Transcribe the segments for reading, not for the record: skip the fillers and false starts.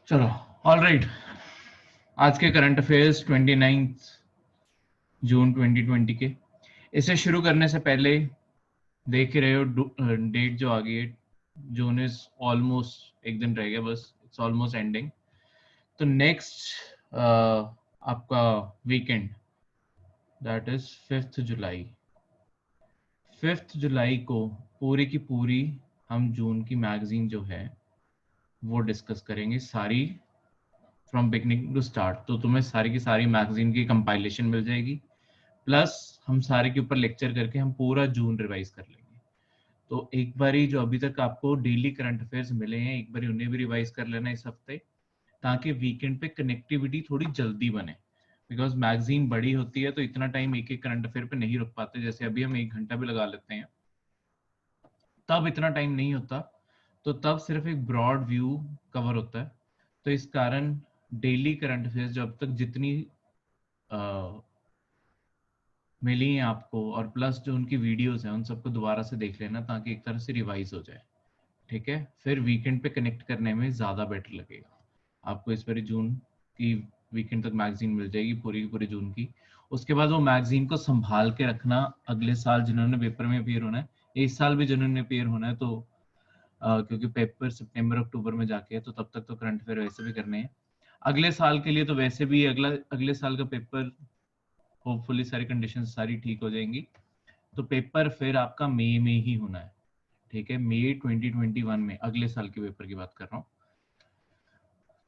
चलो all right. आज के करंट अफेयर्स 29 जून 2020 के। इसे शुरू करने से पहले देख ही रहे हो डेट जो आ गई है। जून इज ऑलमोस्ट एक दिन रह गया बस, इट्स ऑलमोस्ट एंडिंग। तो नेक्स्ट आपका वीकेंड दैट इज 5 जुलाई। 5 जुलाई को पूरी की पूरी हम जून की मैगजीन जो है वो डिस्कस करेंगे सारी, फ्रॉम बिगनिंग टू स्टार्ट। तो तुम्हें सारी की सारी मैगजीन की कंपाइलेशन मिल जाएगी, प्लस हम सारे के ऊपर लेक्चर करके हम पूरा जून रिवाइज कर लेंगे। तो एक बारी जो अभी तक आपको डेली करंट अफेयर्स मिले हैं, एक बारी उन्हें भी रिवाइज कर लेना इस हफ्ते, ताकि वीकेंड पे कनेक्टिविटी थोड़ी जल्दी बने। बिकॉज मैगजीन बड़ी होती है तो इतना टाइम एक एक करंट अफेयर पे नहीं रुक पाते। जैसे अभी हम 1 घंटा भी लगा लेते हैं, तब इतना टाइम नहीं होता, तो तब सिर्फ एक ब्रॉड व्यू कवर होता है। तो इस कारण डेली करंट अफेयर्स जो अब तक जितनी मिली हैं आपको, और प्लस जो उनकी वीडियोस हैं उन सबको दोबारा से देख लेना, ताकि एक तरह से रिवाइज हो जाए। ठीक है, फिर वीकेंड पे कनेक्ट करने में ज़्यादा बेटर लगेगा आपको। इस बारी जून की वीकेंड तक मैगजीन मिल जाएगी पूरी की पूरी जून की। उसके बाद वो मैगजीन को संभाल के रखना अगले साल जिन्होंने पेपर में अपेयर होना है, इस साल भी जिन्होंने अपेयर होना है। तो क्योंकि पेपर सितंबर अक्टूबर में जाके है, तो तब तक तो करंट अफेयर वैसे भी करने हैं। अगले साल के लिए तो वैसे भी अगले साल का पेपर होपफुली सारी कंडीशन सारी ठीक हो जाएंगी, तो पेपर फिर आपका मई में ही होना है। ठीक है, मई 2021 में, अगले साल के पेपर की बात कर रहा हूँ।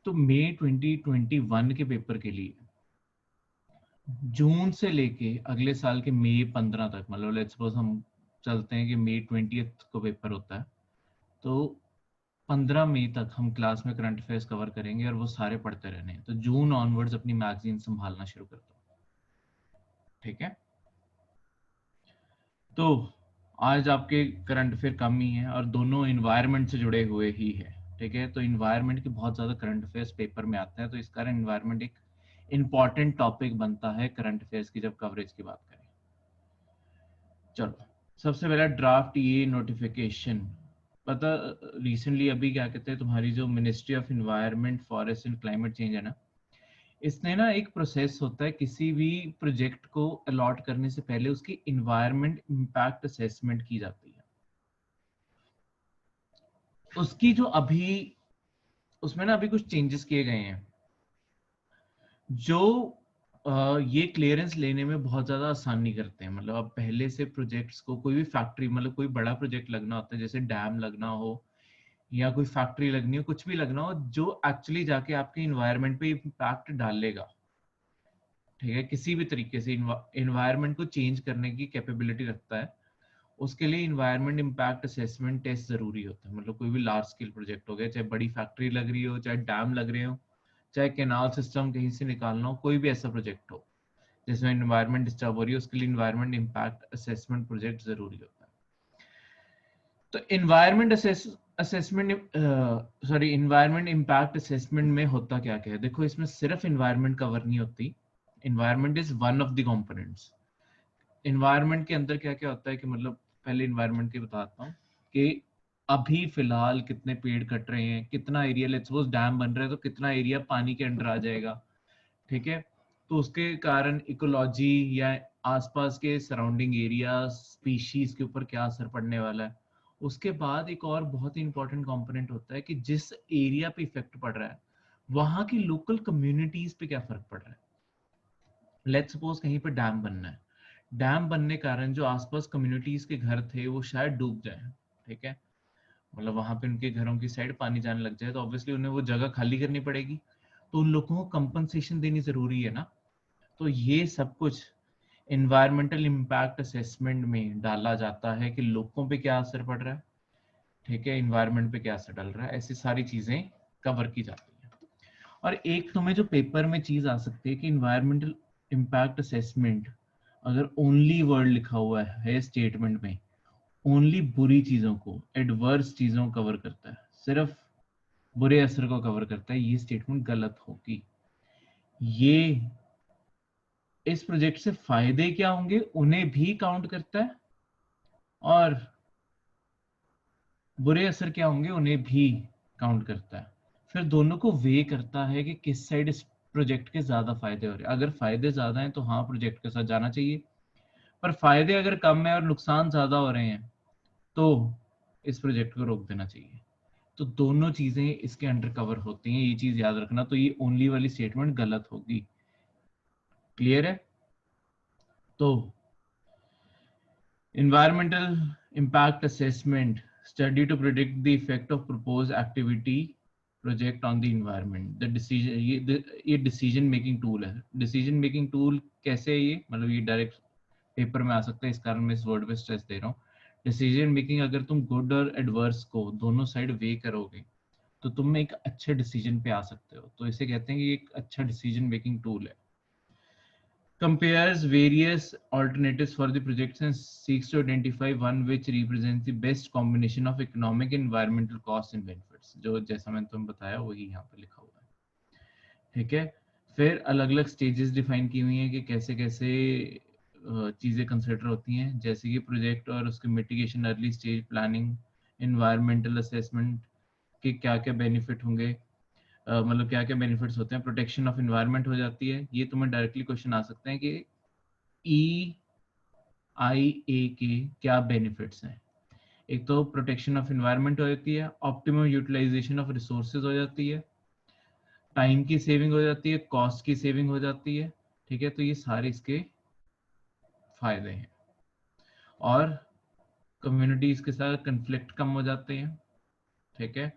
तो मई 2021 के पेपर के लिए जून से लेके अगले साल के मई 15 तक, मतलब लेट्स सपोज हम चलते हैं कि मई 20 को पेपर होता है, तो 15 मई तक हम क्लास में करंट अफेयर्स कवर करेंगे और वो सारे पढ़ते रहने हैं। तो जून ऑनवर्ड्स अपनी मैगजीन संभालना शुरू कर दो। ठीक है, तो आज आपके करंट अफेयर कम ही है और दोनों इन्वायरमेंट से जुड़े हुए ही है। ठीक है, तो इन्वायरमेंट के बहुत ज्यादा करंट अफेयर्स पेपर में आते हैं, तो इस कारण इन्वायरमेंट एक इंपॉर्टेंट टॉपिक बनता है करंट अफेयर्स की जब कवरेज की बात करें। चलो, सबसे पहला ड्राफ्ट ये नोटिफिकेशन। पता रिसेंटली अभी क्या कहते हैं, तुम्हारी जो ministry of environment forest and climate change है ना, इसने ना एक प्रोसेस होता है किसी भी प्रोजेक्ट को अलॉट करने से पहले उसकी इन्वायरमेंट इम्पैक्ट असेसमेंट की जाती है। उसकी जो अभी उसमें ना अभी कुछ चेंजेस किए गए हैं जो ये क्लियरेंस लेने में बहुत ज्यादा आसानी करते हैं। मतलब अब पहले से प्रोजेक्ट्स को, कोई भी फैक्ट्री, मतलब कोई बड़ा प्रोजेक्ट लगना होता है, जैसे डैम लगना हो या कोई फैक्ट्री लगनी हो, कुछ भी लगना हो जो एक्चुअली जाके आपके इन्वायरमेंट पे इम्पैक्ट डालेगा। ठीक है, किसी भी तरीके से इन्वायरमेंट को चेंज करने की कैपेबिलिटी रखता है, उसके लिए इन्वायरमेंट इम्पैक्ट असेसमेंट टेस्ट जरूरी होता है। मतलब कोई भी लार्ज स्केल प्रोजेक्ट हो गया, चाहे बड़ी फैक्ट्री लग रही हो, चाहे डैम लग रहे हो, चाहे कैनाल सिस्टम कहीं से निकालना हो, कोई भी ऐसा प्रोजेक्ट हो जिसमें इन्वायरमेंट डिस्टर्ब हो रही है, उसके लिए इन्वायरमेंट इम्पैक्ट असेसमेंट प्रोजेक्ट जरूरी होता है। तो इन्वायरमेंट इम्पैक्ट असेसमेंट में होता क्या क्या है, देखो इसमें सिर्फ इन्वायरमेंट कवर नहीं होती। Environment is one of the components. Environment के अंदर क्या क्या होता है कि, मतलब पहले इन्वायरमेंट की बताता हूँ कि अभी फिलहाल कितने पेड़ कट रहे हैं, कितना एरिया, लेट्स सपोज डैम बन रहा है तो कितना एरिया पानी के अंडर आ जाएगा। ठीक है, तो उसके कारण इकोलॉजी या आसपास के सराउंडिंग एरिया, स्पीशीज के ऊपर क्या असर पड़ने वाला है। उसके बाद एक और बहुत ही इंपॉर्टेंट कंपोनेंट होता है कि जिस एरिया पे इफेक्ट पड़ रहा है वहां की लोकल कम्युनिटीज पे क्या फर्क पड़ रहा है। लेट्स सपोज कहीं पे डैम बनना है, डैम बनने के कारण जो आसपास कम्युनिटीज के घर थे वो शायद डूब जाए। ठीक है, मतलब वहां पे उनके घरों की साइड पानी जाने लग जाए, तो ऑब्वियसली उन्हें वो जगह खाली करनी पड़ेगी, तो उन लोगों को कंपनसेशन देनी जरूरी है ना। तो ये सब कुछ इन्वायरमेंटल इम्पैक्ट असेसमेंट में डाला जाता है कि लोगों पे क्या असर पड़ रहा है, ठीक है, इन्वायरमेंट पे क्या असर डल रहा है, ऐसी सारी चीजें कवर की जाती है। और एक तुम्हें जो पेपर में चीज आ सकती है कि इन्वायरमेंटल इम्पैक्ट असेसमेंट, अगर ओनली वर्ड लिखा हुआ है स्टेटमेंट में, ओनली बुरी चीजों को, एडवर्स चीजों को कवर करता है, सिर्फ बुरे असर को कवर करता है, ये स्टेटमेंट गलत होगी। ये इस प्रोजेक्ट से फायदे क्या होंगे उन्हें भी काउंट करता है, और बुरे असर क्या होंगे उन्हें भी काउंट करता है। फिर दोनों को वे करता है कि किस साइड इस प्रोजेक्ट के ज्यादा फायदे हो रहे हैं। अगर फायदे ज्यादा हैं तो हाँ प्रोजेक्ट के साथ जाना चाहिए, पर फायदे अगर कम है और नुकसान ज्यादा हो रहे हैं तो इस प्रोजेक्ट को रोक देना चाहिए। तो दोनों चीजें इसके अंडर कवर होती हैं, ये चीज याद रखना। तो ये ओनली वाली स्टेटमेंट गलत होगी। क्लियर है? तो environmental impact assessment study to predict the effect of proposed activity project on the environment the decision ये decision making tool है। decision making tool कैसे है ये, मतलब ये डायरेक्ट पेपर में आ सकता है, इस कारण मैं इस वर्ड पे स्ट्रेस दे रहा हूँ। डिसीजन मेकिंग, अगर तुम गुड और एडवर्स को दोनों साइड वे करोगे तो तुम एक अच्छे डिसीजन पे आ सकते हो। तो इसे कहते हैं कि एक अच्छा डिसीजन मेकिंग टूल है। Compares various alternatives for the projects and seeks to identify one which represents the best combination of economic and environmental costs and benefits। जो जैसा मैंने तुम्हें बताया वही यहाँ पे लिखा हुआ है। ठीक है, फिर अलग अलग स्टेजेस डिफाइन की हुई हैं कि कैसे कैसे चीजें कंसिडर होती हैं, जैसे कि प्रोजेक्ट और उसके mitigation, early stage planning, environmental assessment के क्या क्या बेनिफिट होंगे, मतलब क्या क्या बेनिफिट्स होते हैं। प्रोटेक्शन ऑफ एनवायरनमेंट हो जाती है, ये तुम्हें डायरेक्टली क्वेश्चन आ सकते हैं कि EIA के क्या बेनिफिट्स हैं। एक तो प्रोटेक्शन ऑफ एनवायरनमेंट हो जाती है, ऑप्टिमम यूटिलाइजेशन ऑफ रिसोर्सेज हो जाती है, टाइम की सेविंग हो जाती है, कॉस्ट की सेविंग हो जाती है। ठीक है, तो ये सारे इसके फायदे हैं। और कम्युनिटीज के साथ कन्फ्लिक्ट कम हो जाते हैं। ठीक है,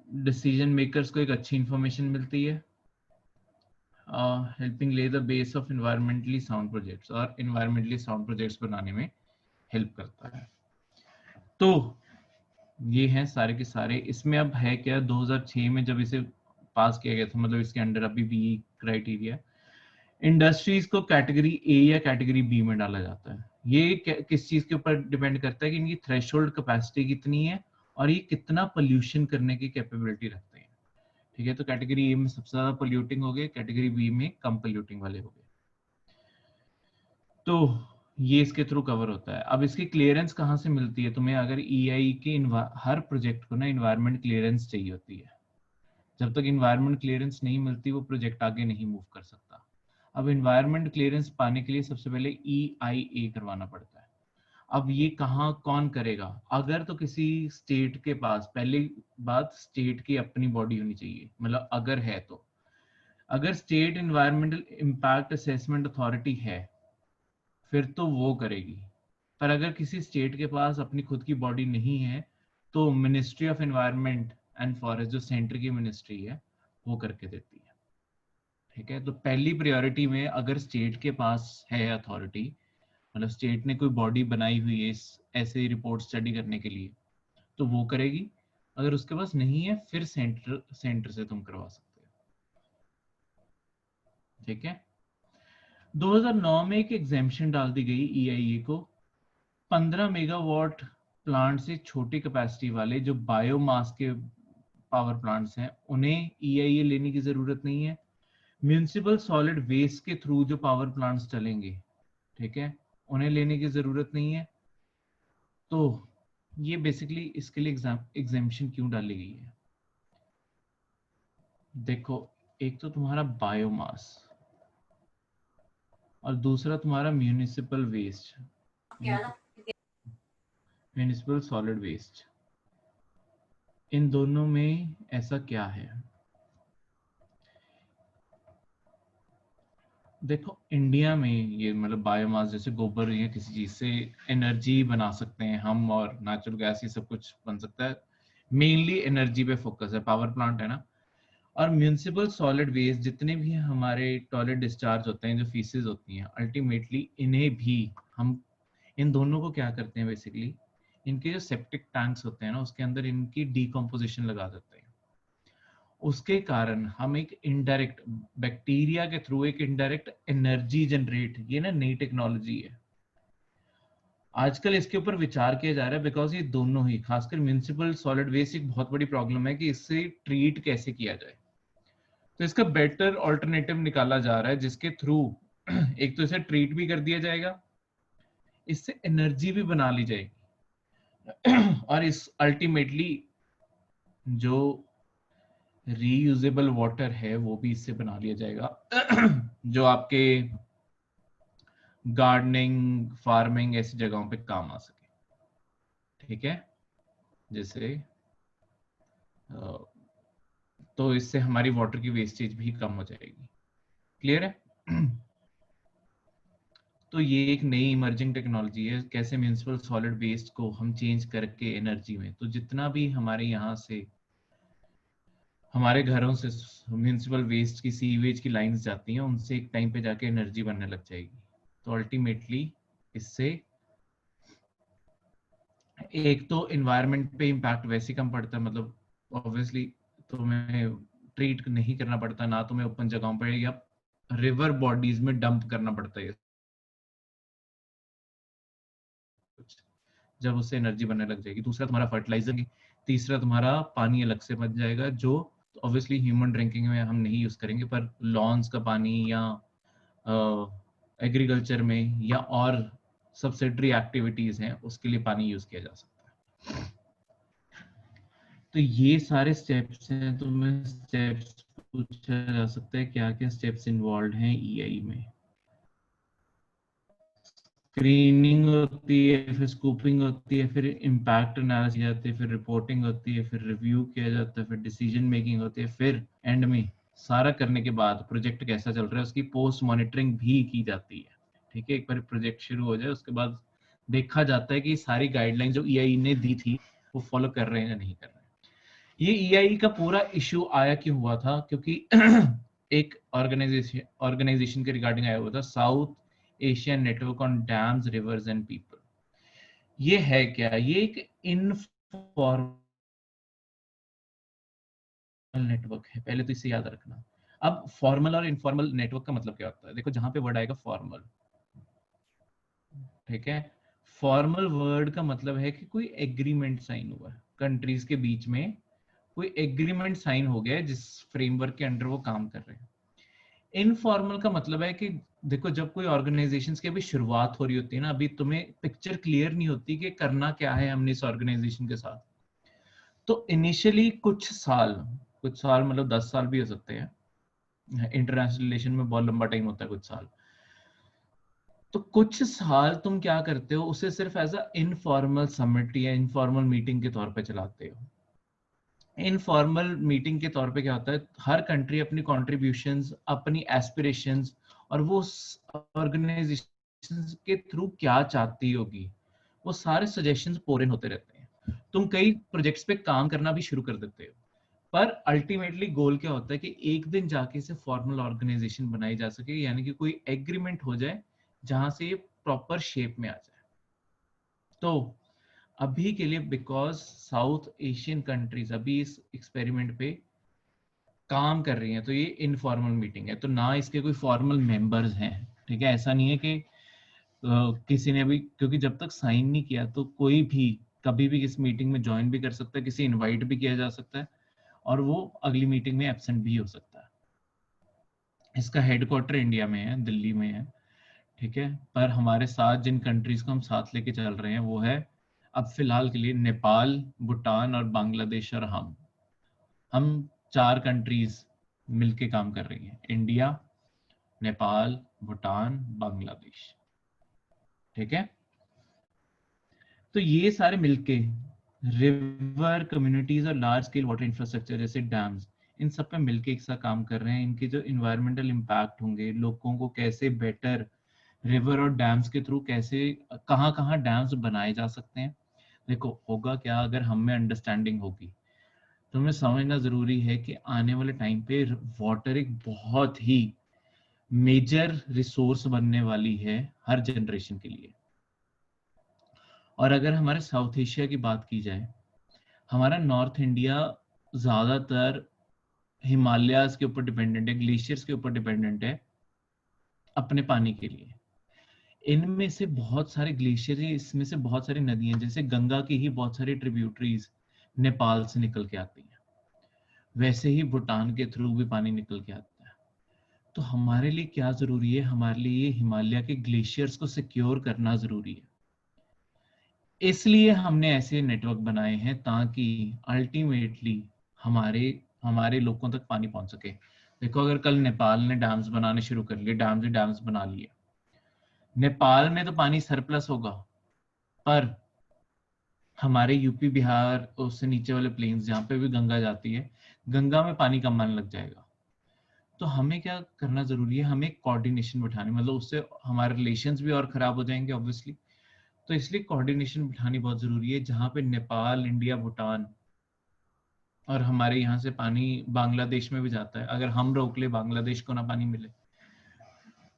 डिसीजन मेकर्स को एक अच्छी इंफॉर्मेशन मिलती है, हेल्पिंग ले the base of environmentally sound projects, और एनवायरमेंटली साउंड प्रोजेक्ट्स बनाने में हेल्प करता है। तो ये हैं सारे के सारे। इसमें अब है क्या, 2006 में जब इसे पास किया गया था, मतलब इसके अंडर अभी भी क्राइटेरिया, इंडस्ट्रीज को कैटेगरी ए या कैटेगरी बी में डाला जाता है। ये किस चीज के ऊपर डिपेंड करता है कि इनकी थ्रेशोल्ड कैपेसिटी कितनी है और ये कितना पोल्यूशन करने की कैपेबिलिटी रखते हैं। ठीक है, तो कैटेगरी ए में सबसे ज्यादा पोल्यूटिंग हो गए, कैटेगरी बी में कम पोल्यूटिंग वाले हो गए। तो ये इसके थ्रू कवर होता है। अब इसकी क्लियरेंस कहाँ से मिलती है तुम्हें? अगर EI के हर प्रोजेक्ट को ना इन्वायरमेंट क्लियरेंस चाहिए होती है। जब तक इन्वायरमेंट क्लियरेंस नहीं मिलती वो प्रोजेक्ट आगे नहीं मूव कर सकता। अब इन्वायरमेंट क्लियरेंस पाने के लिए सबसे पहले EIA करवाना पड़ता है। अब ये कहाँ कौन करेगा? अगर तो किसी स्टेट के पास, पहली बात स्टेट की अपनी बॉडी होनी चाहिए, मतलब अगर है तो, अगर state environmental impact assessment authority है फिर तो वो करेगी। पर अगर किसी स्टेट के पास अपनी खुद की बॉडी नहीं है तो ministry of environment and forest, जो सेंटर की मिनिस्ट्री है, वो करके देती है। ठीक है, तो पहली प्रायोरिटी में अगर स्टेट के पास है अथॉरिटी, मतलब स्टेट ने कोई बॉडी बनाई हुई है इस ऐसे रिपोर्ट स्टडी करने के लिए, तो वो करेगी। अगर उसके पास नहीं है फिर सेंटर से तुम करवा सकते हो। ठीक है, 2009 में एक एग्जेम्पशन डाल दी गई EIA को। 15 मेगावाट प्लांट से छोटी कैपेसिटी वाले जो बायोमास के पावर प्लांट्स हैं उन्हें EIA लेने की जरूरत नहीं है। म्यूनिसिपल सॉलिड वेस्ट के थ्रू जो पावर प्लांट्स चलेंगे, ठीक है, उन्हें लेने की जरूरत नहीं है। तो ये बेसिकली इसके लिए एग्जाम्पशन क्यों डाली गई है? देखो, एक तो तुम्हारा बायोमास और दूसरा तुम्हारा municipal waste, municipal solid waste, इन दोनों में ऐसा क्या है? देखो, इंडिया में ये मतलब बायोमास जैसे गोबर या किसी चीज से एनर्जी बना सकते हैं हम, और नेचुरल गैस ये सब कुछ बन सकता है। मेनली एनर्जी पे फोकस है, पावर प्लांट है ना। और म्यूनिसिपल सॉलिड वेस्ट जितने भी हमारे टॉयलेट डिस्चार्ज होते हैं, जो फीसेस होती हैं, अल्टीमेटली इन्हें भी हम, इन दोनों को क्या करते हैं बेसिकली, इनके जो सेप्टिक टैंक्स होते हैं ना उसके अंदर इनकी डिकम्पोजिशन लगा देते हैं। उसके कारण हम एक इनडायरेक्ट, बैक्टीरिया के थ्रू एक इनडायरेक्ट एनर्जी जनरेट, ये ना नई टेक्नोलॉजी है। आजकल इसके ऊपर विचार किया जा रहा है बिकॉज ये दोनों ही, खासकर म्यूनिसिपल सॉलिड वेस्ट एक बहुत बड़ी प्रॉब्लम है कि इससे ट्रीट कैसे किया जाए। तो इसका बेटर ऑल्टरनेटिव निकाला जा रहा है जिसके थ्रू एक तो इसे ट्रीट भी कर दिया जाएगा, इससे एनर्जी भी बना ली जाएगी और इस अल्टीमेटली जो रीयूजेबल वाटर है वो भी इससे बना लिया जाएगा जो आपके गार्डनिंग फार्मिंग ऐसी जगहों पे काम आ सके, ठीक है। जैसे तो इससे हमारी वाटर की वेस्टेज भी कम हो जाएगी। क्लियर है? तो ये एक नई इमर्जिंग टेक्नोलॉजी है, कैसे म्यूनिसिपल सॉलिड वेस्ट को हम चेंज करके एनर्जी में, तो जितना भी हमारे यहाँ से हमारे घरों से म्यूनिसिपल वेस्ट की सीवेज की लाइंस जाती हैं, उनसे एक टाइम पे जाके एनर्जी बनने लग जाएगी। तो अल्टीमेटली इससे एक तो एनवायरनमेंट पे इम्पैक्ट वैसे ही कम पड़ता है, मतलब ऑब्वियसली तुम्हें ट्रीट नहीं करना पड़ता, ना तुम्हें ओपन जगहों पे या रिवर बॉडीज में डंप करना पड़ता है कुछ, जब उससे एनर्जी बनने लग जाएगी। दूसरा तुम्हारा फर्टिलाइजर, तीसरा तुम्हारा पानी अलग से बच जाएगा, जो ऑब्वियसली ह्यूमन ड्रिंकिंग में हम नहीं यूज करेंगे, पर लॉन्स का पानी या एग्रीकल्चर में या और सब्सिडरी एक्टिविटीज हैं उसके लिए पानी यूज किया जा सकता है। तो ये सारे स्टेप्स हैं, तो मैं स्टेप्स पूछा जा सकता है क्या क्या स्टेप्स इन्वॉल्व हैं ईआई में। स्क्रीनिंग होती है, फिर स्कूपिंग होती है, फिर इम्पैक्ट एनालिसिस जाती है, फिर रिपोर्टिंग होती है, फिर रिव्यू किया जाता है, फिर डिसीजन मेकिंग होती है, फिर एंड में सारा करने के बाद प्रोजेक्ट कैसा चल रहा है उसकी पोस्ट मॉनिटरिंग भी की जाती है। ठीक है, एक बार प्रोजेक्ट शुरू हो जाए उसके बाद देखा जाता है कि सारी गाइडलाइन जो ईआई ने दी थी वो फॉलो कर रहे हैं या नहीं कर रहे हैं। ये ईआई का पूरा इशू आया क्यों हुआ था, क्योंकि एक ऑर्गेनाइजेशन के रिगार्डिंग आया हुआ था, south Asian network on dams reverse and people. ये है क्या, ये एक इनफॉर्मल नेटवर्क है, पहले तो इसे याद रखना। अब फॉर्मल और इनफॉर्मल नेटवर्क का मतलब क्या होता है, देखो जहां पे वर्ड आएगा फॉर्मल, ठीक है, फॉर्मल वर्ड का मतलब है कि कोई एग्रीमेंट साइन हुआ है कंट्रीज के बीच में, कोई एग्रीमेंट साइन हो गया है जिस फ्रेमवर्क के अंडर वो काम कर रहे हैं। इनफॉर्मल का मतलब है कि देखो जब कोई ऑर्गेनाइजेशंस की अभी शुरुआत हो रही होती है ना, अभी तुम्हें पिक्चर क्लियर नहीं होती कि करना क्या है हमने इस ऑर्गेनाइजेशन के साथ, तो इनिशियली कुछ साल मतलब 10 साल भी हो सकते हैं, इंटरनेशनल रिलेशन में बहुत लंबा टाइम होता है कुछ साल, तो कुछ साल तुम क्या करते हो, उसे सिर्फ एज अ इनफॉर्मल समिट या इनफॉर्मल मीटिंग के तौर पे चलाते हो। इनफॉर्मल मीटिंग के तौर पे क्या होता है, हर कंट्री अपनी कॉन्ट्रीब्यूशंस, अपनी एस्पिरेशंस और वो ऑर्गेनाइजेशन के थ्रू क्या चाहती होगी, वो सारे सजेशंस पोर इन होते रहते हैं। तुम कई प्रोजेक्ट्स पे काम करना भी शुरू कर देते हो, पर अल्टीमेटली गोल क्या होता है कि एक दिन जाके से फॉर्मल ऑर्गेनाइजेशन बनाई जा सके, यानी कि कोई एग्रीमेंट हो जाए जहां से ये प्रॉपर शेप में आ जाए। तो अभी के लिए बिकॉज साउथ एशियन कंट्रीज अभी इस एक्सपेरिमेंट पे काम कर रही हैं, तो ये इनफॉर्मल मीटिंग है, तो ना इसके कोई फॉर्मल मेंबर्स हैं। ठीक है, ऐसा नहीं है कि किसी ने भी, क्योंकि जब तक साइन नहीं किया तो कोई भी कभी भी इस मीटिंग में ज्वाइन भी कर सकता है, किसी इनवाइट भी किया जा सकता है और वो अगली मीटिंग में एब्सेंट भी हो सकता है। इसका हेडक्वार्टर इंडिया में है, दिल्ली में है। ठीक है, पर हमारे साथ जिन कंट्रीज को हम साथ लेके चल रहे हैं वो है अब फिलहाल के लिए नेपाल, भूटान और बांग्लादेश, और हम 4 कंट्रीज मिलके काम कर रही हैं, इंडिया, नेपाल, भूटान, बांग्लादेश। ठीक है, तो ये सारे मिलके रिवर कम्युनिटीज और लार्ज स्केल वाटर इंफ्रास्ट्रक्चर जैसे डैम्स, इन सब पे मिलके एक साथ काम कर रहे हैं। इनके जो इन्वायरमेंटल इम्पैक्ट होंगे, लोगों को कैसे बेटर रिवर और डैम्स के थ्रू कैसे कहाँ कहाँ डैम्स बनाए जा सकते हैं। देखो होगा क्या, अगर हम में अंडरस्टैंडिंग होगी तो हमें समझना जरूरी है कि आने वाले टाइम पे वाटर एक बहुत ही मेजर रिसोर्स बनने वाली है हर जनरेशन के लिए। और अगर हमारे साउथ एशिया की बात की जाए, हमारा नॉर्थ इंडिया ज्यादातर हिमालयाज के ऊपर डिपेंडेंट है, ग्लेशियर्स के ऊपर डिपेंडेंट है अपने पानी के लिए। इनमें से बहुत सारे ग्लेशियर हैं, इसमें से बहुत सारी नदियां, जैसे गंगा की ही बहुत सारी ट्रिब्यूटरीज नेपाल से निकल के आती हैं, वैसे ही भूटान के थ्रू भी पानी निकल के आता है। तो हमारे लिए क्या जरूरी है, हमारे लिए हिमालय के ग्लेशियर्स को सिक्योर करना जरूरी है। इसलिए हमने ऐसे नेटवर्क बनाए हैं ताकि अल्टीमेटली हमारे हमारे लोगों तक पानी पहुंच सके। देखो अगर कल नेपाल ने डैम्स बनाने शुरू कर लिए, डैम्स बना लिए, नेपाल में तो पानी सरप्लस होगा, पर हमारे यूपी बिहार उससे नीचे वाले प्लेन्स जहाँ पे भी गंगा जाती है, गंगा में पानी कम आने लग जाएगा। तो हमें क्या करना जरूरी है, हमें कोऑर्डिनेशन बिठानी, मतलब उससे हमारे रिलेशंस भी और खराब हो जाएंगे ऑब्वियसली। तो इसलिए कोऑर्डिनेशन बिठानी बहुत जरूरी है, जहाँ पे नेपाल, इंडिया, भूटान और हमारे यहाँ से पानी बांग्लादेश में भी जाता है, अगर हम रोक ले बांग्लादेश को ना पानी मिले,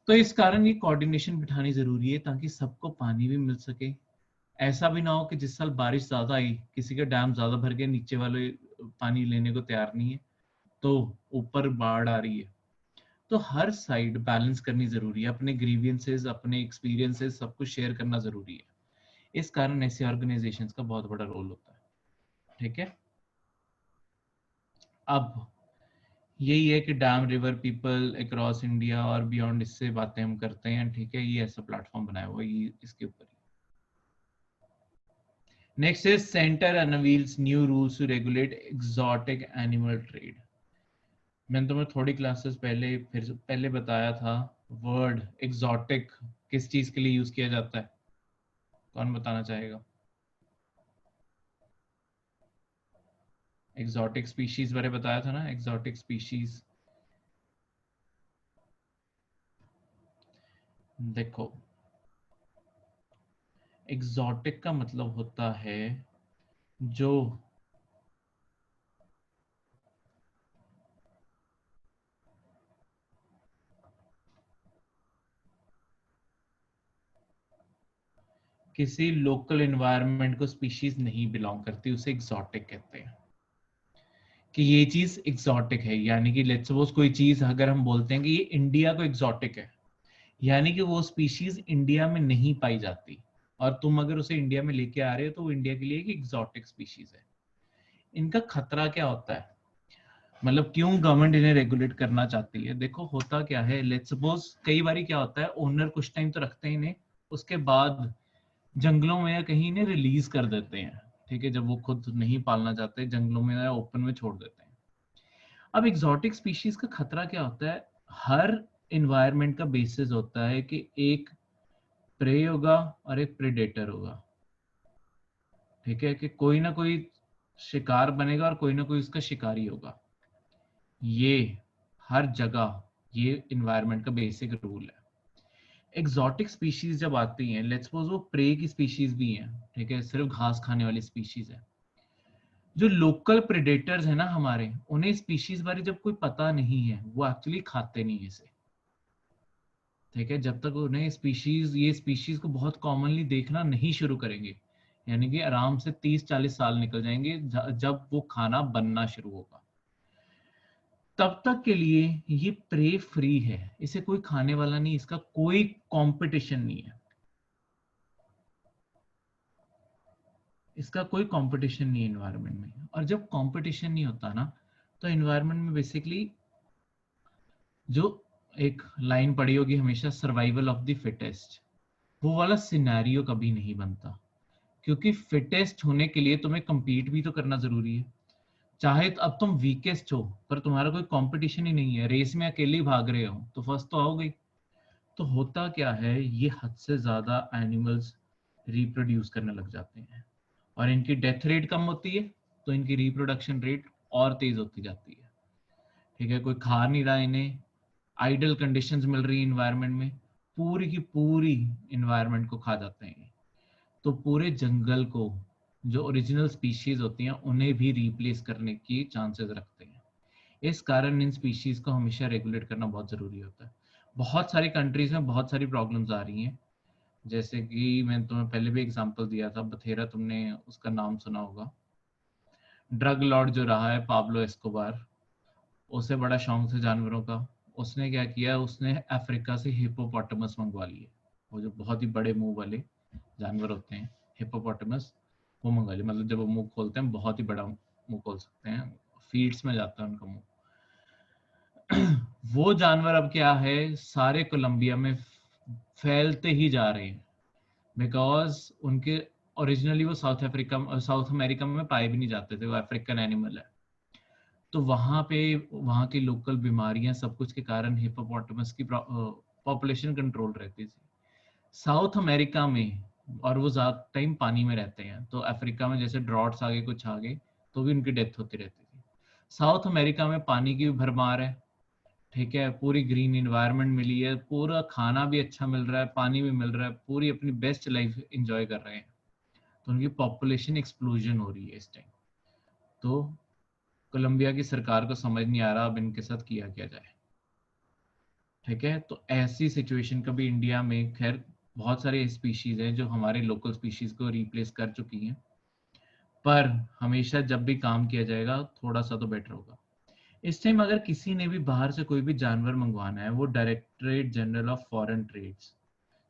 तो इस कारण ये कोऑर्डिनेशन बिठानी जरूरी है ताकि सबको पानी भी मिल सके। ऐसा भी ना हो कि जिस साल बारिश ज्यादा आई, किसी का डैम ज्यादा भर गया, नीचे वाले पानी लेने को तैयार नहीं है, तो ऊपर बाढ़ आ रही है। तो हर साइड बैलेंस करनी जरूरी है, अपने ग्रीवियंसेस, अपने एक्सपीरियंसेस सब कुछ शेयर करना जरूरी है। इस कारण ऐसे ऑर्गेनाइजेशंस का बहुत बड़ा रोल होता है। ठीक है, अब यही है कि dam river people across India और बियॉन्ड, इससे बातें हम करते हैं। ठीक है, ये ऐसा प्लेटफॉर्म बनाया हुआ है ये इसके ऊपर। Next is centre unveils new rules to regulate exotic animal trade. मैंने तुम्हें थोड़ी क्लासेस पहले बताया था, वर्ड एक्सोटिक किस चीज के लिए यूज किया जाता है, कौन बताना चाहेगा? एक्सोटिक स्पीशीज बारे बताया था ना, एक्सोटिक स्पीशीज। देखो एक्सोटिक का मतलब होता है जो किसी लोकल एनवायरनमेंट को स्पीशीज नहीं बिलोंग करती, उसे एक्सोटिक कहते हैं। कि ये चीज एक्सोटिक है, यानी कि लेट्स सपोज कोई चीज अगर हम बोलते हैं कि ये इंडिया को एक्सोटिक है, यानी कि वो स्पीशीज इंडिया में नहीं पाई जाती, और तुम अगर उसे इंडिया में लेके आ रहे हो तो वो इंडिया के लिए एक एक्सोटिक स्पीशीज है। इनका खतरा क्या होता है, मतलब क्यों गवर्नमेंट इन्हें रेगुलेट करना चाहती है? देखो होता क्या है, लेट्स सपोज कई बार क्या होता है, ओनर कुछ टाइम तो रखते हैं इन्हें, उसके बाद जंगलों में या कहीं इन्हें रिलीज कर देते हैं। ठीक है, जब वो खुद नहीं पालना चाहते, जंगलों में या ओपन में छोड़ देते हैं। अब एग्जॉटिक स्पीशीज का खतरा क्या होता है, हर इन्वायरमेंट का बेसिस होता है कि एक प्रे होगा और एक प्रेडेटर होगा। ठीक है, कि कोई ना कोई शिकार बनेगा और कोई ना कोई उसका शिकारी होगा। ये हर जगह ये इन्वायरमेंट का बेसिक रूल है। एग्जॉटिक स्पीशीज जब आती हैं, लेट्स सपोज वो प्रे की स्पीशीज भी हैं, ठीक है, सिर्फ घास खाने वाली स्पीशीज है। जो लोकल प्रेडेटर्स है ना हमारे, उन्हें स्पीशीज बारे जब कोई पता नहीं है, वो एक्चुअली खाते नहीं है इसे। ठीक है, जब तक उन्हें ये स्पीशीज को बहुत कॉमनली देखना नहीं शुरू करेंगे, यानी कि आराम से 30-40 साल निकल जाएंगे जब वो खाना बनना शुरू होगा, तब तक के लिए ये प्रे फ्री है, इसे कोई खाने वाला नहीं, इसका कोई कंपटीशन नहीं है, इसका कोई कंपटीशन नहीं है एनवायरनमेंट में। और जब कंपटीशन नहीं होता ना, तो एनवायरनमेंट में बेसिकली जो एक लाइन पड़ी होगी हमेशा, सर्वाइवल ऑफ द फिटेस्ट, वो वाला सिनेरियो कभी नहीं बनता। क्योंकि फिटेस्ट होने के लिए तुम्हें compete भी तो करना जरूरी है। चाहे तो अब तुम वीकेस्ट हो, पर तुम्हारा कोई कंपटीशन ही नहीं है, रेस में अकेले ही भाग रहे हो, तो फर्स्ट तो आओगे। तो होता क्या है, ये हद से ज्यादा एनिमल्स रिप्रोड्यूस करने लग जाते हैं, और इनकी डेथ रेट कम होती है, तो इनकी रिप्रोडक्शन रेट और तेज होती जाती है। ठीक है, कोई खा नहीं रहा इन्हें, आइडल कंडीशंस मिल रही है इन्वायरमेंट में, पूरी की पूरी इन्वायरमेंट को खा जाते हैं। तो पूरे जंगल को, जो ओरिजिनल स्पीशीज होती हैं, उन्हें भी रिप्लेस करने की चांसेस रखते हैं। इस कारण इन स्पीशीज को हमेशा रेगुलेट करना बहुत जरूरी होता है। बहुत सारी कंट्रीज में बहुत सारी प्रॉब्लम्स आ रही हैं, जैसे कि मैंने तुम्हें पहले भी एग्जांपल दिया था, बथेरा, तुमने उसका नाम सुना होगा। ड्रग लॉर्ड जो रहा है पाब्लो एस्कोबार, उसे बड़ा शौक था जानवरों का। उसने क्या किया, उसने अफ्रीका से हिप्पोपोटामस मंगवा लिए, वो जो बहुत ही बड़े मुंह वाले जानवर होते हैं, हिप्पोपोटामस, वो मंगवा लिए। मतलब जब वो मुंह खोलते हैं, बहुत ही बड़ा मुंह खोल सकते हैं, फीट्स में जाता है उनका मुंह। वो जानवर अब क्या है, सारे कोलंबिया में फैलते ही जा रहे हैं, बिकॉज उनके ओरिजिनली वो साउथ अमेरिका में पाए भी नहीं जाते थे, वो अफ्रीकन एनिमल है। तो वहाँ पे वहाँ की लोकल बीमारियां सब कुछ के कारण हिप्पोपोटामस की पॉपुलेशन कंट्रोल रहती थी। साउथ अमेरिका में, और वो ज़्यादा टाइम पानी में रहते हैं, तो अफ्रीका में जैसे ड्रॉट्स आगे कुछ आगे तो भी उनकी डेथ होती रहती थी। साउथ अमेरिका में पानी की भी भरमार है, ठीक है, पूरी ग्रीन इन्वायरमेंट मिली है, पूरा खाना भी अच्छा मिल रहा है, पानी भी मिल रहा है, पूरी अपनी बेस्ट लाइफ एंजॉय कर रहे हैं, तो उनकी पॉपुलेशन एक्सप्लोजन हो रही है इस टाइम। तो कोलंबिया की सरकार को समझ नहीं आ रहा अब इनके साथ किया क्या जाए, ठीक है। तो ऐसी सिचुएशन कभी इंडिया में, खैर बहुत सारे स्पीशीज हैं जो हमारे लोकल स्पीशीज को रिप्लेस कर चुकी हैं, पर हमेशा जब भी काम किया जाएगा थोड़ा सा तो बेटर होगा। इस टाइम अगर किसी ने भी बाहर से कोई भी जानवर मंगवाना है, वो directorate general of foreign trades,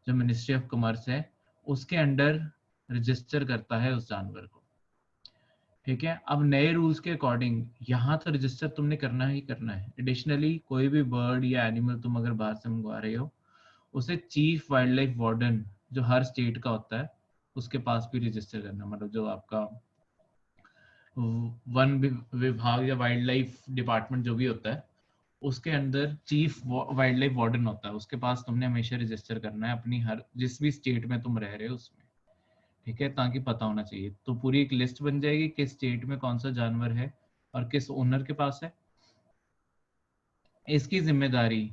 जो मिनिस्ट्री ऑफ कॉमर्स है, उसके अंडर रजिस्टर करता है उस जानवर को, ठीक है। अब नए रूल्स के अकॉर्डिंग यहाँ तो रजिस्टर तुमने करना ही करना है। एडिशनली कोई भी बर्ड या एनिमल तुम अगर बाहर से मंगवा रहे हो, उसे चीफ वाइल्ड लाइफ वार्डन जो हर स्टेट का होता है उसके पास भी रजिस्टर करना, मतलब जो आपका विभाग या वाइल्ड लाइफ डिपार्टमेंट जो भी होता है, उसके अंदर चीफ वाइल्ड लाइफ वार्डन होता है, उसके पास तुमने हमेशा रजिस्टर करना है अपनी हर जिस भी स्टेट में तुम रह रहे हो उसमें, ठीक है, ताकि पता होना चाहिए। तो पूरी एक लिस्ट बन जाएगी किस स्टेट में कौन सा जानवर है और किस ओनर के पास है। इसकी जिम्मेदारी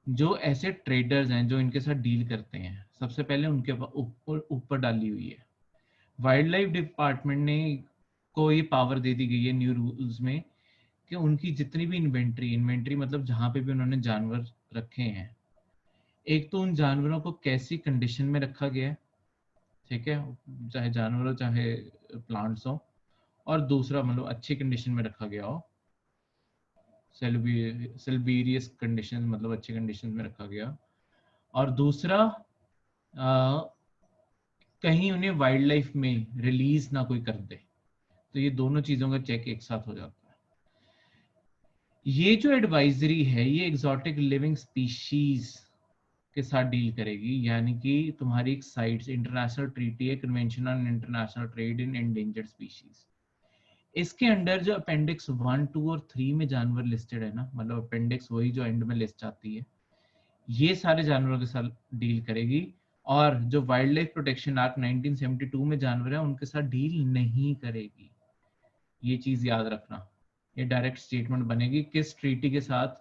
जो ऐसे ट्रेडर्स हैं जो इनके साथ डील करते हैं, सबसे पहले उनके ऊपर ऊपर डाली हुई है। वाइल्ड लाइफ डिपार्टमेंट ने को ये पावर दे दी गई है न्यू रूल्स में कि उनकी जितनी भी इन्वेंट्री मतलब जहां पे भी उन्होंने जानवर रखे हैं, एक तो उन जानवरों को कैसी कंडीशन में रखा गया है, ठीक है, चाहे जानवर हो चाहे प्लांट्स हो, और दूसरा मतलब अच्छी कंडीशन में रखा गया हो, सेल्बीरियस कंडीशन मतलब अच्छी कंडीशन में रखा गया, और दूसरा कहीं उन्हें वाइल्ड लाइफ में रिलीज ना कोई कर दे। तो ये दोनों चीजों का चेक एक साथ हो जाता है। ये जो एडवाइजरी है ये एग्जॉटिक लिविंग स्पीशीज के साथ डील करेगी, यानी कि तुम्हारी एक साइट इंटरनेशनल ट्रीटी है, convention on international trade in endangered species. इसके अंडर जो अपेंडिक्स 1, 2 और 3 में जानवर लिस्टेड है ना, मतलब अपेंडिक्स वही जो एंड में लिस्ट आती है, ये सारे जानवरों के साथ डील करेगी। और जो वाइल्ड लाइफ प्रोटेक्शन एक्ट 1972 में जानवर है उनके साथ डील नहीं करेगी। ये चीज याद रखना, ये डायरेक्ट स्टेटमेंट बनेगी किस ट्रीटी के साथ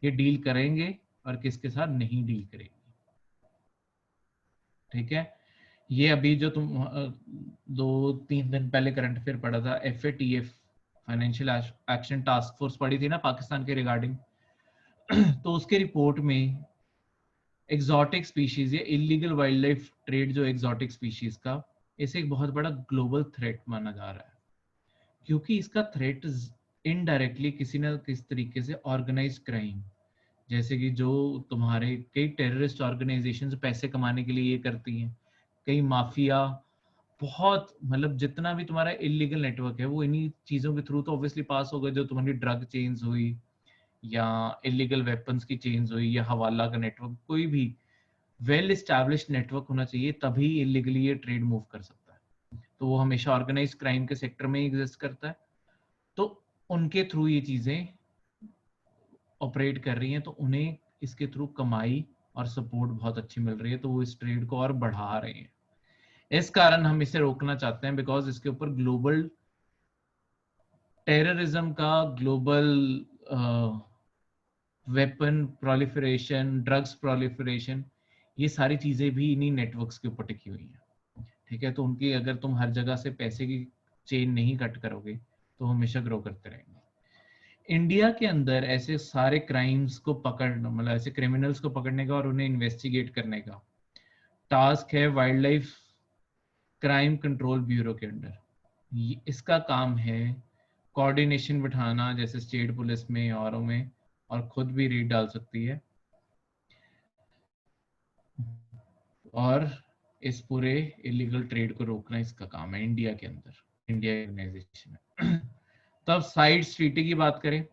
ये डील करेंगे और किसके साथ नहीं डील करेगी, ठीक है। ये अभी जो तुम 2-3 दिन पहले करंट अफेयर पढ़ा था, FATF financial action task force पढ़ी थी ना पाकिस्तान के रिगार्डिंग, तो उसके रिपोर्ट में एग्जॉटिक स्पीशीज या इलीगल वाइल्ड लाइफ ट्रेड जो एग्जॉटिक स्पीशीज का, इसे एक बहुत बड़ा ग्लोबल थ्रेट माना जा रहा है, क्योंकि इसका थ्रेट इनडायरेक्टली किसी न किसी तरीके से ऑर्गेनाइज क्राइम, जैसे कि जो तुम्हारे कई टेररिस्ट ऑर्गेनाइजेशंस पैसे कमाने के लिए ये करती हैं, कई माफिया, बहुत मतलब जितना भी तुम्हारा इलीगल नेटवर्क है वो इन्हीं चीजों के थ्रू तो ऑब्वियसली पास होगा, जो तुम्हारी ड्रग चेन्स हुई या इलीगल वेपन्स की चेन्स हुई या हवाला का नेटवर्क, कोई भी वेल एस्टैब्लिश्ड नेटवर्क होना चाहिए तभी इलीगली ये ट्रेड मूव कर सकता है। तो वो हमेशा ऑर्गेनाइज क्राइम के सेक्टर में ही एग्जिस्ट करता है, तो उनके थ्रू ये चीजें ऑपरेट कर रही हैं, तो उन्हें इसके थ्रू कमाई और सपोर्ट बहुत अच्छी मिल रही है, तो वो इस ट्रेड को और बढ़ा रहे हैं। इस कारण हम इसे रोकना चाहते हैं, बिकॉज इसके ऊपर ग्लोबल टेररिज्म का, global weapon proliferation, drugs proliferation, ये सारी चीजें भी इन्हीं नेटवर्क्स के ऊपर टिकी हुई हैं, ठीक है। तो उनकी अगर तुम हर जगह से पैसे की चेन नहीं कट करोगे तो हमेशा ग्रो करते रहेंगे। इंडिया के अंदर ऐसे सारे क्राइम्स को पकड़ना, मतलब ऐसे क्रिमिनल्स को पकड़ने का और उन्हें इन्वेस्टिगेट करने का टास्क है wild life crime control bureau के अंडर। इसका काम है कोऑर्डिनेशन बिठाना, जैसे स्टेट पुलिस में औरों में, और खुद भी रेड डाल सकती है, और इस पूरे इलीगल ट्रेड को रोकना इसका काम है इंडिया के अंदर, इंडिया ऑर्गेनाइजेशन में। तब साइट्स ट्रीटी की बात करें,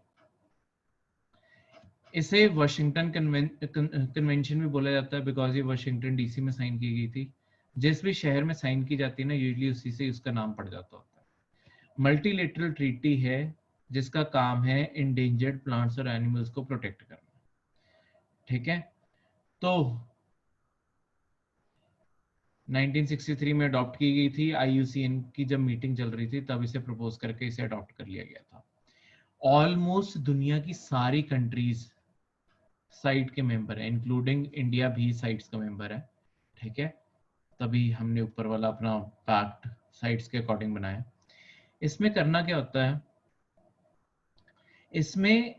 इसे वाशिंगटन कन्वेंशन भी बोला जाता है, बिकॉज ये वाशिंगटन DC में साइन की गई थी। जिस भी शहर में साइन की जाती है ना, यूजली उसी से उसका नाम पड़ जाता होता है। मल्टीलेटरल ट्रीटी है जिसका काम है इंडेंजर्ड प्लांट्स और एनिमल्स को प्रोटेक्ट करना। ठीक है, तो 1963 में अडॉप्ट की गई थी। IUCN की जब मीटिंग चल रही थी तब इसे प्रपोज करके इसे अडॉप्ट कर लिया गया था। ऑलमोस्ट दुनिया की सारी कंट्रीज साइट के मेंबर है, इंक्लूडिंग इंडिया भी साइट्स का मेंबर है। ठीक है, तभी हमने ऊपर वाला अपना पैक्ट साइट्स के अकॉर्डिंग बनाया। इसमें करना क्या होता है, इसमें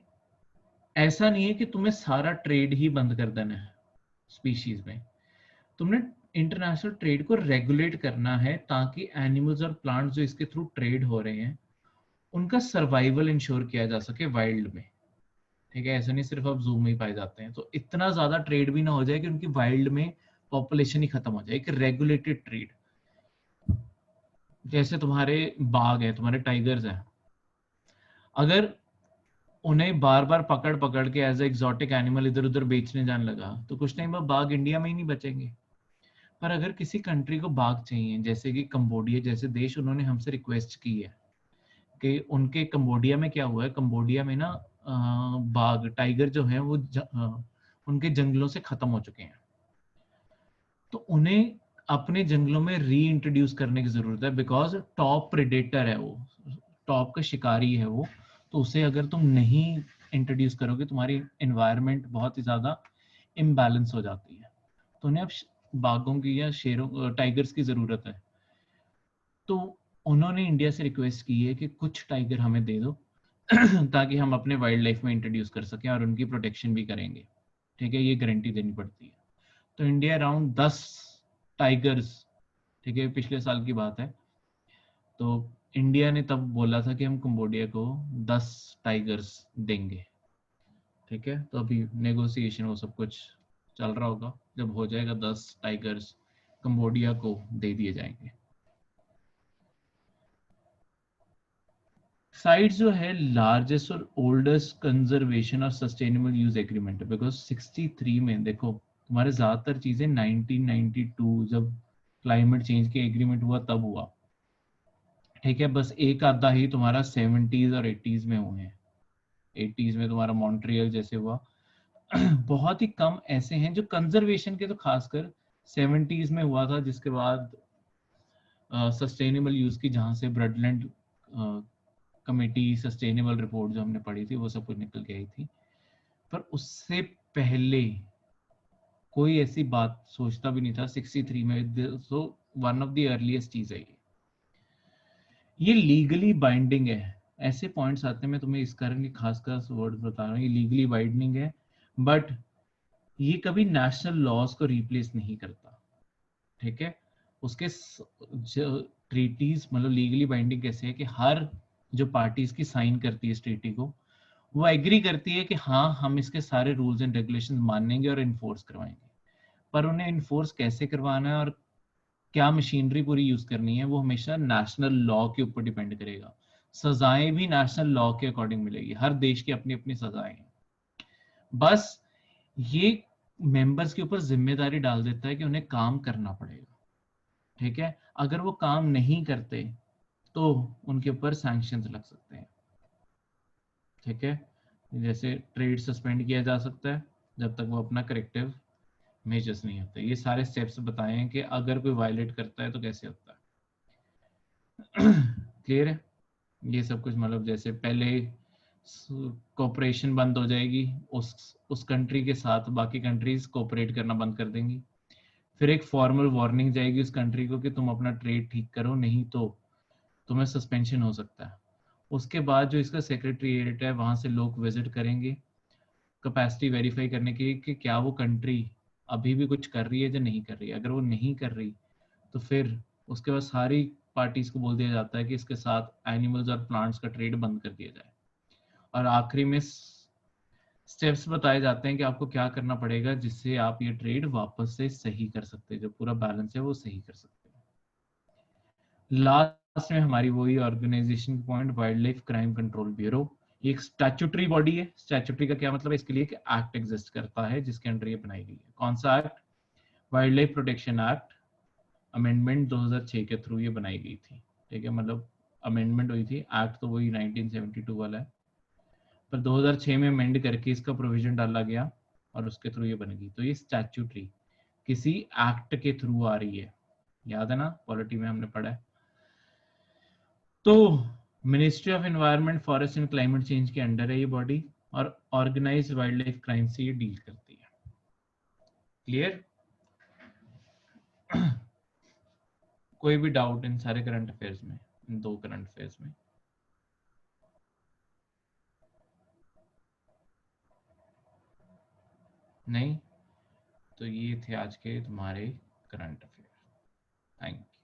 ऐसा नहीं है कि तुम्हें सारा ट्रेड ही बंद कर देना है स्पीशीज में। तुमने इंटरनेशनल ट्रेड को रेगुलेट करना है ताकि एनिमल्स और प्लांट्स जो इसके थ्रू ट्रेड हो रहे हैं उनका सर्वाइवल इंश्योर किया जा सके वाइल्ड में। ठीक है, ऐसा नहीं सिर्फ अब जू में ही पाए जाते हैं, तो इतना ज्यादा ट्रेड भी ना हो जाए कि उनकी वाइल्ड में पॉपुलेशन ही खत्म हो जाए। एक रेगुलेटेड ट्रेड, जैसे तुम्हारे बाघ है, तुम्हारे टाइगर्स हैं, अगर उन्हें बार बार पकड़ पकड़ के एज एग्जॉटिक एनिमल इधर उधर बेचने जाने लगा तो कुछ टाइम बाद बाघ इंडिया में ही नहीं बचेंगे। पर अगर किसी कंट्री को बाघ चाहिए, जैसे कि कंबोडिया जैसे देश, उन्होंने हमसे रिक्वेस्ट की है कि उनके कंबोडिया में क्या हुआ है, कंबोडिया में ना बाघ टाइगर जो है वो उनके जंगलों से खत्म हो चुके हैं, तो उन्हें अपने जंगलों में री इंट्रोड्यूस करने की जरूरत है। बिकॉज टॉप प्रेडेटर है वो, टॉप का शिकारी है वो, तो उसे अगर तुम नहीं इंट्रोड्यूस करोगे तुम्हारी एनवायरनमेंट बहुत ही ज्यादा इम्बैलेंस हो जाती है। तो उन्हें अब बाघों की या शेरों टाइगर्स की जरूरत है। तो उन्होंने इंडिया से रिक्वेस्ट की है कि कुछ टाइगर हमें दे दो ताकि हम अपने वाइल्ड लाइफ में इंट्रोड्यूस कर सकें और उनकी प्रोटेक्शन भी करेंगे। ठीक है, ये गारंटी देनी पड़ती है। तो इंडिया अराउंड 10 टाइगर्स, ठीक है, पिछले साल की बात है, तो इंडिया ने तब बोला था कि हम कंबोडिया को 10 टाइगर्स देंगे। ठीक है, तो अभी नेगोशिएशन वो सब कुछ चल रहा होगा, जब हो जाएगा 10 टाइगर्स कंबोडिया को दे दिए जाएंगे। साइट जो है लार्जेस्ट और ओल्डेस्ट कंजर्वेशन और सस्टेनेबल यूज एग्रीमेंट है, बिकॉज 63 में देखो तुम्हारे ज्यादातर चीजें 1992 जब क्लाइमेट चेंज के एग्रीमेंट हुआ तब हुआ। ठीक है, बस एक आधा ही तुम्हारा 70s और 80s में हुए हैं। 80s में तुम्हारा मॉन्ट्रियल जैसे हुआ बहुत ही कम ऐसे हैं जो कंजर्वेशन के, तो खासकर 70s में हुआ था, जिसके बाद सस्टेनेबल यूज की, जहां से ब्रडलैंड कमेटी सस्टेनेबल रिपोर्ट जो हमने पढ़ी थी वो सब कुछ निकल के आई थी। पर उससे पहले कोई ऐसी बात सोचता भी नहीं था 63 में। So one of the earliest चीज है ये लीगली बाइंडिंग है। ऐसे पॉइंट्स आते हैं, मैं तुम्हें इस कारण की खास वर्ड बता रहा हूँ, ये लीगली बाइंडिंग है, बट ये कभी नेशनल लॉज को रिप्लेस नहीं करता। ठीक है, उसके ट्रीटीज मतलब लीगली बाइंडिंग कैसे है कि हर जो पार्टीज की साइन करती है इस ट्रीटी को, वो एग्री करती है कि हाँ हम इसके सारे रूल्स एंड रेगुलेशंस मानेंगे और इन्फोर्स करवाएंगे। पर उन्हें इन्फोर्स कैसे करवाना है और क्या मशीनरी पूरी यूज करनी है वो हमेशा नेशनल लॉ के ऊपर डिपेंड करेगा। सजाएं भी नेशनल लॉ के अकॉर्डिंग मिलेगी, हर देश की अपनी अपनी सजाएं हैं। बस ये मेंबर्स के ऊपर जिम्मेदारी डाल देता है कि उन्हें काम करना पड़ेगा। ठीक है, अगर वो काम नहीं करते तो उनके ऊपर सैंक्शंस लग सकते हैं। ठीक है, जैसे ट्रेड सस्पेंड किया जा सकता है जब तक वो अपना करेक्टिव मेजर्स नहीं होते। ये सारे स्टेप्स बताए हैं कि अगर कोई वायलेट करता है तो कैसे होता है। क्लियर है ये सब कुछ, मतलब जैसे पहले कोऑपरेशन बंद हो जाएगी उस कंट्री के साथ, बाकी कंट्रीज कोऑपरेट करना बंद कर देंगी। फिर एक फॉर्मल वार्निंग जाएगी उस कंट्री को कि तुम अपना ट्रेड ठीक करो, नहीं तो तुम्हें सस्पेंशन हो सकता है। उसके बाद जो इसका सेक्रेटरीट है वहां से लोग विजिट करेंगे कैपेसिटी वेरीफाई करने के कि क्या वो कंट्री अभी भी कुछ कर रही है या नहीं कर रही है। अगर वो नहीं कर रही तो फिर उसके बाद सारी पार्टीज को बोल दिया जाता है कि इसके साथ एनिमल्स और प्लांट्स का ट्रेड बंद कर दिया जाए। और आखिरी में स्टेप्स बताए जाते हैं कि आपको क्या करना पड़ेगा जिससे आप ये ट्रेड वापस से सही कर सकते हैं, जो पूरा बैलेंस है वो सही कर सकते हैं। लास्ट में हमारी वही organisation point, wildlife crime control bureau. ये एक स्टैट्यूटरी बॉडी है। स्टैट्यूटरी का क्या मतलब है, इसके लिए एक एक्ट एग्जिस्ट करता है जिसके अंडर ये बनाई गई है। कौन सा act? Wild life protection act amendment 2006 के थ्रू ये बनाई गई थी। ठीक है, मतलब अमेंडमेंट हुई थी, एक्ट तो वही 1972 वाला है, पर 2006 में अमेंड करके इसका प्रोविजन डाला गया और उसके थ्रू ये बन गई। तो ये स्टैट्यूटरी किसी एक्ट के थ्रू आ रही है, याद है ना, पॉलिटी में हमने पढ़ा है। तो ministry of environment, forest and climate change के अंडर है ये बॉडी, और ऑर्गेनाइज्ड वाइल्ड लाइफ क्राइम से ये डील करती है। क्लियर? कोई भी डाउट इन सारे करंट अफेयर्स में, इन 2 करंट अफेयर्स में? नहीं? तो ये थे आज के तुम्हारे करंट अफेयर। Thank you.